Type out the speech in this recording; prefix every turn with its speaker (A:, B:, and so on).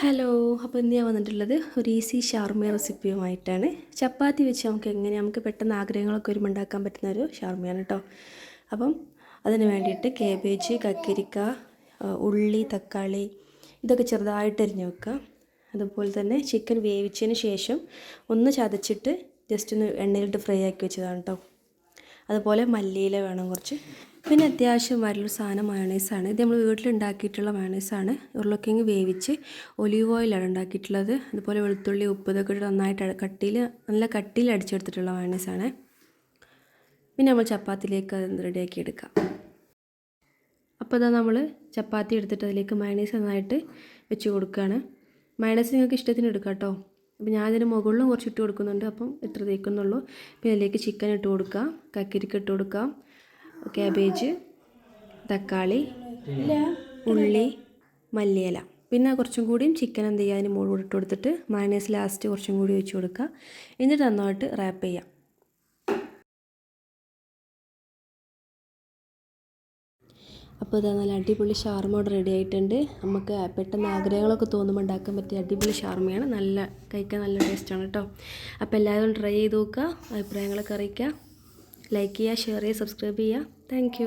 A: Hello, അപ്പോൾ ഇന്ന് ഞാൻ വന്നിട്ടുള്ളത് ഒരു ഈസി ഷവർമ റെസിപ്പിയുമായിട്ടാണ്. ചപ്പാത്തി വെച്ച് നമുക്ക് പെട്ടെന്ന് ആഗ്രഹങ്ങളൊക്കെ ഒരുപാട് ഉണ്ടാക്കാൻ പറ്റുന്ന ഒരു ഷവർമയാണ് കേട്ടോ. അപ്പം അതിന് വേണ്ടിയിട്ട് കാബേജ്, കക്കരിക്ക, ഉള്ളി, തക്കാളി ഇതൊക്കെ ചെറുതായിട്ട് അരിഞ്ഞ് വെക്കുക. അതുപോലെ തന്നെ ചിക്കൻ വേവിച്ചതിന് ശേഷം ഒന്ന് ചതച്ചിട്ട് ജസ്റ്റ് ഒന്ന് എണ്ണയിലിട്ട് ഫ്രൈ ആക്കി വെച്ചതാണ് കേട്ടോ. അതുപോലെ മല്ലിയില വേണം കുറച്ച്. പിന്നെ അത്യാവശ്യം വരുള്ളൊരു സാധനം മയോണൈസാണ്. ഇത് നമ്മൾ വീട്ടിലുണ്ടാക്കിയിട്ടുള്ള മയോണൈസാണ്. ഉരുളക്കിഴങ്ങ് വേവിച്ച് ഒലീവ് ഓയിലാണ് ഉണ്ടാക്കിയിട്ടുള്ളത്. അതുപോലെ വെളുത്തുള്ളി, ഉപ്പ് ഇതൊക്കെ ഇട്ട് നന്നായിട്ട് നല്ല കട്ടിയിൽ അടിച്ചെടുത്തിട്ടുള്ള മയോണൈസാണ്. പിന്നെ നമ്മൾ ചപ്പാത്തിയിലേക്ക് അത് റെഡിയാക്കി എടുക്കാം. അപ്പോൾ ഇതാ നമ്മൾ ചപ്പാത്തി എടുത്തിട്ട് അതിലേക്ക് മയോണൈസ് നന്നായിട്ട് വെച്ച് കൊടുക്കുകയാണ്. മയോണൈസ് നിങ്ങൾക്ക് ഇഷ്ടത്തിന് എടുക്കാം കേട്ടോ. അപ്പോൾ ഞാനതിന് മുകളിലും കുറച്ച് ഇട്ട് കൊടുക്കുന്നുണ്ട്. അപ്പം ഇത്ര തേക്കുന്നുള്ളൂ. പിന്നെ അതിലേക്ക് ചിക്കൻ ഇട്ട് കൊടുക്കാം, കക്കരിക്ക ഇട്ട് കൊടുക്കാം, കാബേജ്, തക്കാളി, ഉള്ളി, മല്ലിയില. പിന്നെ കുറച്ചും കൂടിയും ചിക്കൻ എന്ത് ചെയ്യുക അതിന് മുകളിൽ ഇട്ട് കൊടുത്തിട്ട് മയോണൈസ് ലാസ്റ്റ് കുറച്ചും കൂടി ഒഴിച്ച് കൊടുക്കുക. എന്നിട്ട് നന്നായിട്ട് റാപ്പ് ചെയ്യാം. അപ്പോൾ ഇതാ നല്ല അടിപൊളി ഷവർമ ഇവിടെ റെഡി ആയിട്ടുണ്ട്. നമുക്ക് പെട്ടെന്ന് ആഗ്രഹങ്ങളൊക്കെ തോന്നുമ്പോൾ ഉണ്ടാക്കാൻ പറ്റിയ അടിപൊളി ഷവർമയാണ്. കഴിക്കാൻ നല്ല ടേസ്റ്റാണ് കേട്ടോ. അപ്പോൾ എല്ലാവരും ട്രൈ ചെയ്ത് നോക്കുക, അഭിപ്രായങ്ങളൊക്കെ അറിയിക്കുക, ലൈക്ക് ചെയ്യുക, ഷെയർ ചെയ്യുക, സബ്സ്ക്രൈബ് ചെയ്യുക. താങ്ക്